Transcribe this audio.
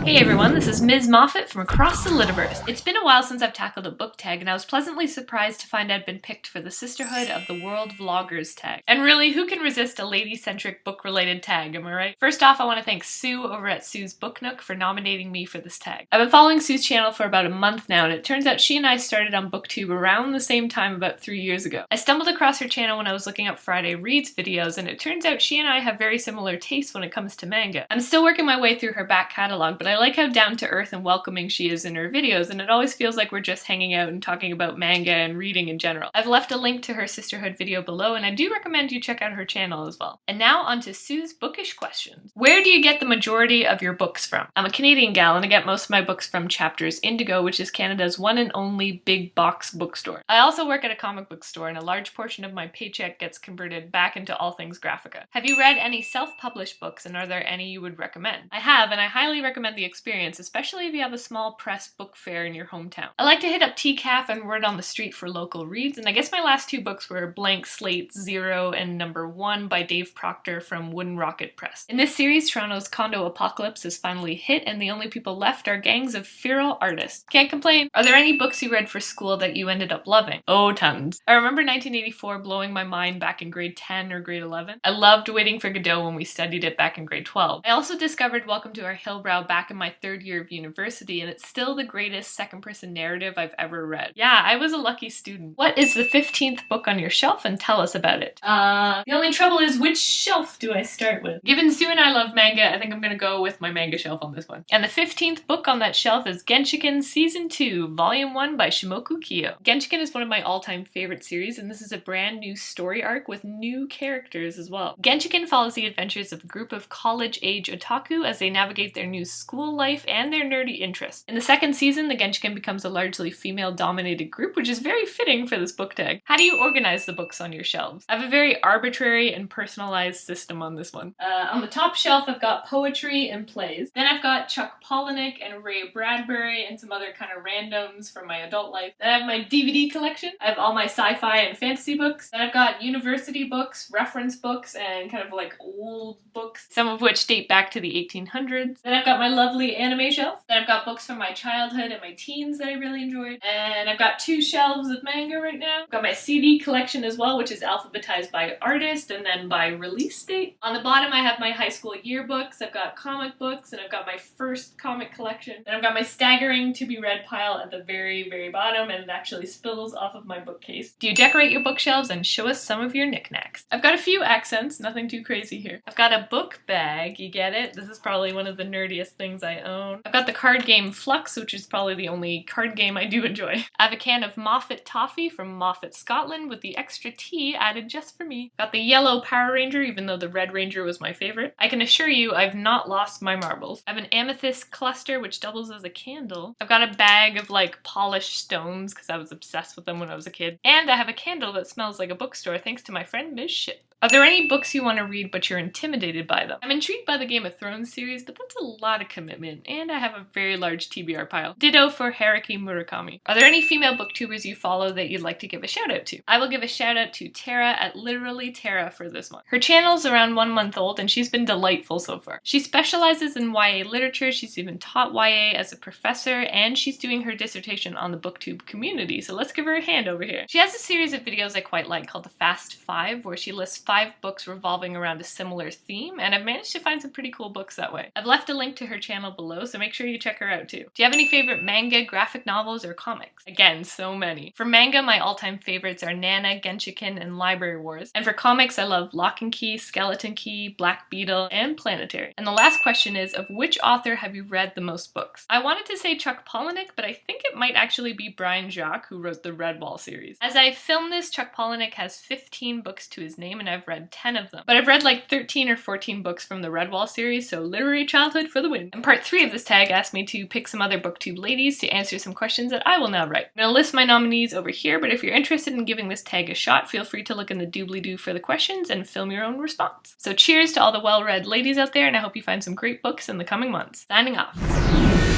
Hey everyone, this is Ms. Moffat from across the Litiverse. It's been a while since I've tackled a book tag, and I was pleasantly surprised to find I'd been picked for the Sisterhood of the World Vloggers tag. And really, who can resist a lady-centric book-related tag, am I right? First off, I want to thank Sue over at Sue's Book Nook for nominating me for this tag. I've been following Sue's channel for about a month now, and it turns out she and I started on BookTube around the same time about 3 years ago. I stumbled across her channel when I was looking up Friday Reads videos, and it turns out she and I have very similar tastes when it comes to manga. I'm still working my way through her back catalog, but I like how down-to-earth and welcoming she is in her videos, and it always feels like we're just hanging out and talking about manga and reading in general. I've left a link to her Sisterhood video below, and I do recommend you check out her channel as well. And now onto Sue's bookish questions. Where do you get the majority of your books from? I'm a Canadian gal, and I get most of my books from Chapters Indigo, which is Canada's one and only big box bookstore. I also work at a comic book store, and a large portion of my paycheck gets converted back into all things Graphica. Have you read any self-published books, and are there any you would recommend? I have, and I highly recommend the experience, especially if you have a small press book fair in your hometown. I like to hit up TCAF and Word on the Street for local reads, and I guess my last two books were Blank Slate 0 and Number 1 by Dave Proctor from Wooden Rocket Press. In this series, Toronto's condo apocalypse is finally hit, and the only people left are gangs of feral artists. Can't complain. Are there any books you read for school that you ended up loving? Oh, tons. I remember 1984 blowing my mind back in grade 10 or grade 11. I loved Waiting for Godot when we studied it back in grade 12. I also discovered Welcome to Our Hillbrow back in my third year of university, and it's still the greatest second-person narrative I've ever read. Yeah, I was a lucky student. What is the 15th book on your shelf, and tell us about it? The only trouble is, which shelf do I start with? Given Sue and I love manga, I think I'm gonna go with my manga shelf on this one. And the 15th book on that shelf is Genshiken Season 2, Volume 1 by Shimoku Kyo. Genshiken is one of my all-time favorite series, and this is a brand new story arc with new characters as well. Genshiken follows the adventures of a group of college-age otaku as they navigate their new school life and their nerdy interests. In the second season, the Genshiken becomes a largely female-dominated group, which is very fitting for this book tag. How do you organize the books on your shelves? I have a very arbitrary and personalized system on this one. On the top shelf, I've got poetry and plays. Then I've got Chuck Palahniuk and Ray Bradbury and some other kind of randoms from my adult life. Then I have my DVD collection. I have all my sci-fi and fantasy books. Then I've got university books, reference books, and kind of like old books, some of which date back to the 1800s. Then I've got my lovely anime shelf. Then I've got books from my childhood and my teens that I really enjoyed. And I've got 2 shelves of manga right now. I've got my CD collection as well, which is alphabetized by artist and then by release date. On the bottom, I have my high school yearbooks. I've got comic books, and I've got my first comic collection. Then I've got my staggering to-be-read pile at the very, very bottom, and it actually spills off of my bookcase. Do you decorate your bookshelves? And show us some of your knickknacks. I've got a few accents, nothing too crazy here. I've got a book bag, you get it? This is probably one of the nerdiest things I own. I've got the card game Flux, which is probably the only card game I do enjoy. I have a can of Moffat toffee from Moffat, Scotland, with the extra tea added just for me. Got the yellow Power Ranger, even though the Red Ranger was my favorite. I can assure you I've not lost my marbles. I have an amethyst cluster, which doubles as a candle. I've got a bag of like polished stones, because I was obsessed with them when I was a kid. And I have a candle that smells like a bookstore, thanks to my friend Ms. Ship. Are there any books you want to read but you're intimidated by them? I'm intrigued by the Game of Thrones series, but that's a lot of commitment, and I have a very large TBR pile. Ditto for Haruki Murakami. Are there any female booktubers you follow that you'd like to give a shout out to? I will give a shout out to Tara at Literally Tara for this one. Her channel's around 1 month old, and she's been delightful so far. She specializes in YA literature, she's even taught YA as a professor, and she's doing her dissertation on the BookTube community, so let's give her a hand over here. She has a series of videos I quite like called the Fast 5, where she lists 5 books revolving around a similar theme, and I've managed to find some pretty cool books that way. I've left a link to her channel below, so make sure you check her out too. Do you have any favorite manga, graphic novels, or comics? Again, so many. For manga, my all-time favorites are Nana, Genshiken, and Library Wars. And for comics, I love Lock and Key, Skeleton Key, Black Beetle, and Planetary. And the last question is, of which author have you read the most books? I wanted to say Chuck Palahniuk, but I think it might actually be Brian Jacques, who wrote the Redwall series. As I film this, Chuck Palahniuk has 15 books to his name, and I've read 10 of them. But I've read like 13 or 14 books from the Redwall series, so literary childhood for the win. And part 3 of this tag asked me to pick some other BookTube ladies to answer some questions that I will now write. I'm gonna list my nominees over here, but if you're interested in giving this tag a shot, feel free to look in the doobly-doo for the questions and film your own response. So cheers to all the well-read ladies out there, and I hope you find some great books in the coming months. Signing off.